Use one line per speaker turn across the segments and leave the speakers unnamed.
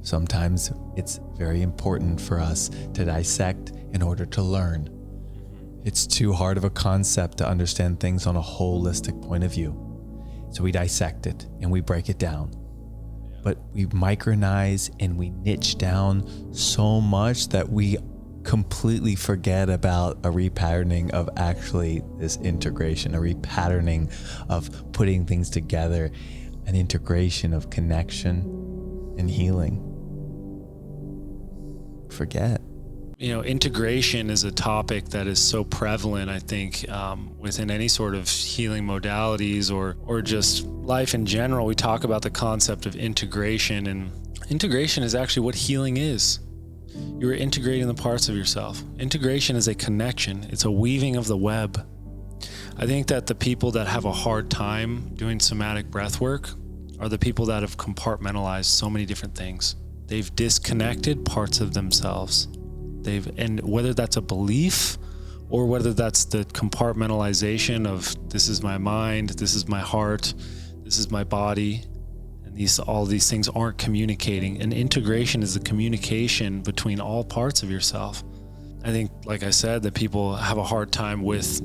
Sometimes it's very important for us to dissect in order to learn. It's too hard of a concept to understand things on a holistic point of view. So we dissect it and we break it down. But we micronize and we niche down so much that we completely forget about a repatterning of actually this integration, a repatterning of putting things together, an integration of connection and healing. Forget.
Integration is a topic that is so prevalent, I think, within any sort of healing modalities or just life in general. We talk about the concept of integration, and integration is actually what healing is. You're integrating the parts of yourself. Integration is a connection. It's a weaving of the web. I think that the people that have a hard time doing somatic breath work are the people that have compartmentalized so many different things. They've disconnected parts of themselves. And whether that's a belief or whether that's the compartmentalization of this is my mind, this is my heart, this is my body, and all these things aren't communicating. And integration is the communication between all parts of yourself. I think, like I said, that people have a hard time with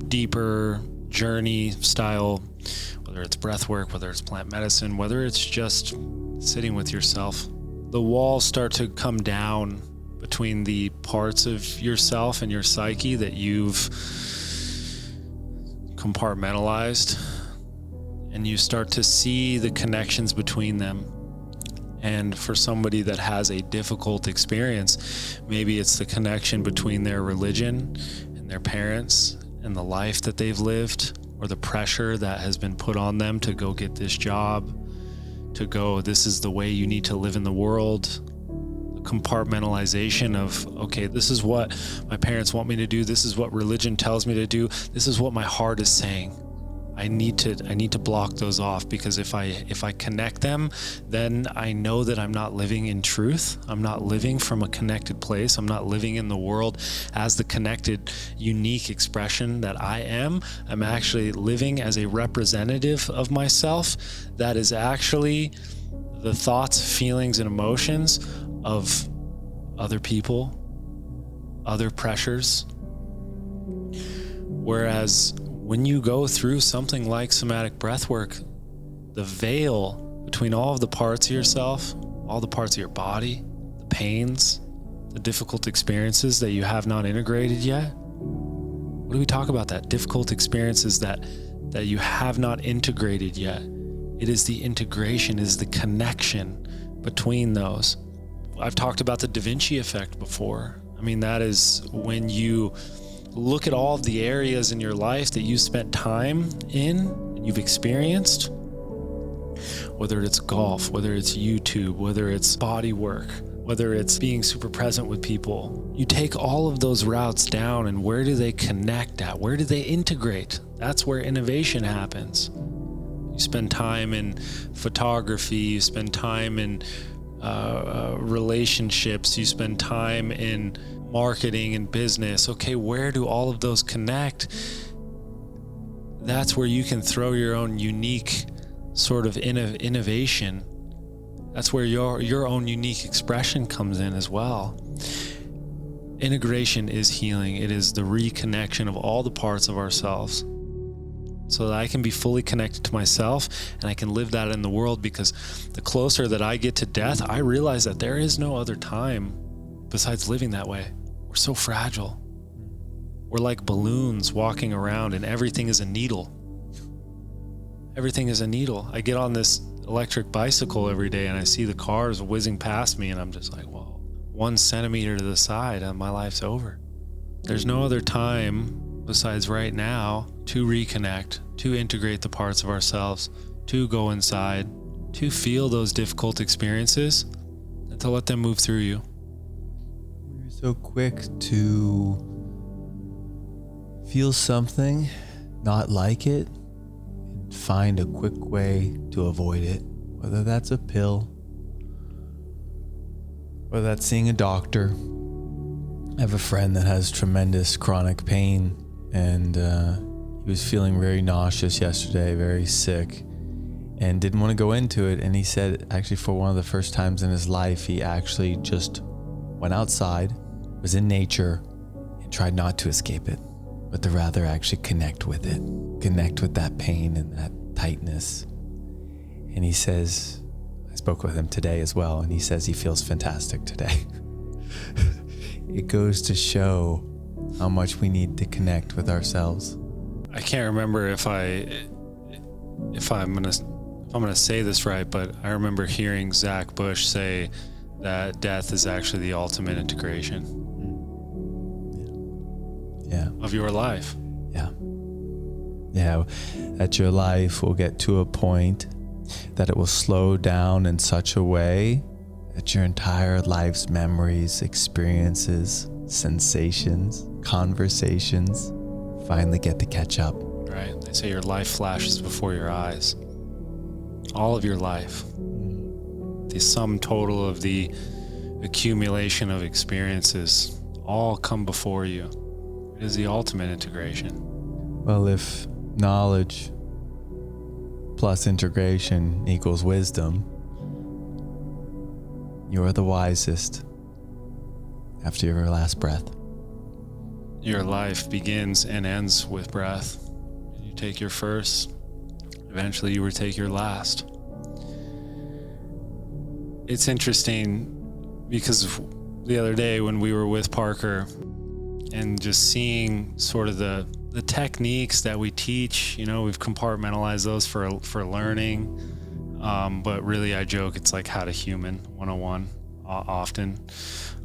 deeper journey style, whether it's breath work, whether it's plant medicine, whether it's just sitting with yourself. The walls start to come down between the parts of yourself and your psyche that you've compartmentalized, and you start to see the connections between them. And for somebody that has a difficult experience, maybe it's the connection between their religion and their parents and the life that they've lived, or the pressure that has been put on them to go get this job, to go, this is the way you need to live in the world. Compartmentalization of, okay, this is what my parents want me to do, this is what religion tells me to do, this is what my heart is saying. I need to block those off, because if I connect them, then I know that I'm not living in truth. I'm not living from a connected place. I'm not living in the world as the connected, unique expression that I am. I'm actually living as a representative of myself that is actually the thoughts, feelings, and emotions of other people, other pressures. Whereas when you go through something like somatic breathwork, the veil between all of the parts of yourself, all the parts of your body, the pains, the difficult experiences that you have not integrated yet. What do we talk about that? Difficult experiences that you have not integrated yet. It is the integration, it is the connection between those. I've talked about the Da Vinci effect before. I mean, that is when you look at all of the areas in your life that you spent time in and you've experienced, whether it's golf, whether it's YouTube, whether it's body work, whether it's being super present with people. You take all of those routes down, and where do they connect at? Where do they integrate? That's where innovation happens. You spend time in photography, you spend time in relationships, you spend time in marketing and business. Okay, where do all of those connect? That's where you can throw your own unique sort of innovation. That's where your own unique expression comes in as well. Integration is healing. It is the reconnection of all the parts of ourselves, so that I can be fully connected to myself and I can live that in the world. Because the closer that I get to death, I realize that there is no other time besides living that way. We're so fragile. We're like balloons walking around, and everything is a needle. Everything is a needle. I get on this electric bicycle every day and I see the cars whizzing past me, and I'm just like, whoa, 1 centimeter to the side and my life's over. There's no other time besides right now to reconnect, to integrate the parts of ourselves, to go inside, to feel those difficult experiences, and to let them move through you.
We're so quick to feel something, not like it, and find a quick way to avoid it, whether that's a pill, whether that's seeing a doctor. I have a friend that has tremendous chronic pain, and he was feeling very nauseous yesterday, very sick. and didn't want to go into it. And he said, actually, for one of the first times in his life, he actually just went outside, was in nature, and tried not to escape it, but to rather actually connect with it, connect with that pain and that tightness. And he says, I spoke with him today as well, and he says he feels fantastic today. It goes to show how much we need to connect with ourselves.
I can't remember if I'm gonna say this right, but I remember hearing Zach Bush say that death is actually the ultimate integration of your life.
Yeah, that your life will get to a point that it will slow down in such a way that your entire life's memories, experiences, sensations, conversations finally get to catch up.
Right. They say your life flashes before your eyes. All of your life. The sum total of the accumulation of experiences all come before you. It is the ultimate integration.
Well, if knowledge plus integration equals wisdom, you are the wisest after your last breath.
Your life begins and ends with breath. You take your first, eventually you will take your last. It's interesting because the other day when we were with Parker and just seeing sort of the techniques that we teach, we've compartmentalized those for learning. But really I joke, it's like how to human 101 often.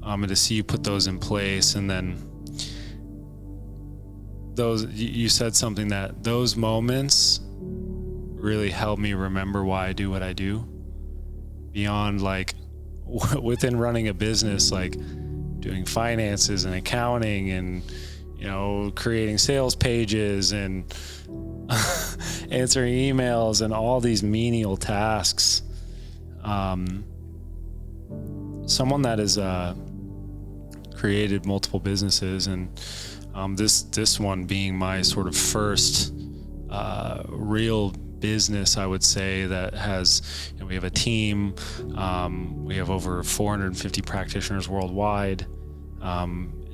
And to see you put those in place, and then you said something that those moments really help me remember why I do what I do. Beyond like within running a business, like doing finances and accounting and, creating sales pages and answering emails and all these menial tasks. Someone that has created multiple businesses, and this one being my sort of first real business, I would say, that has, we have a team, we have over 450 practitioners worldwide,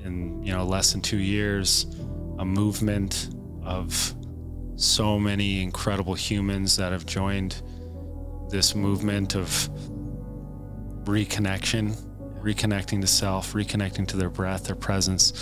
in less than 2 years, a movement of so many incredible humans that have joined this movement of reconnection, reconnecting to self, reconnecting to their breath, their presence.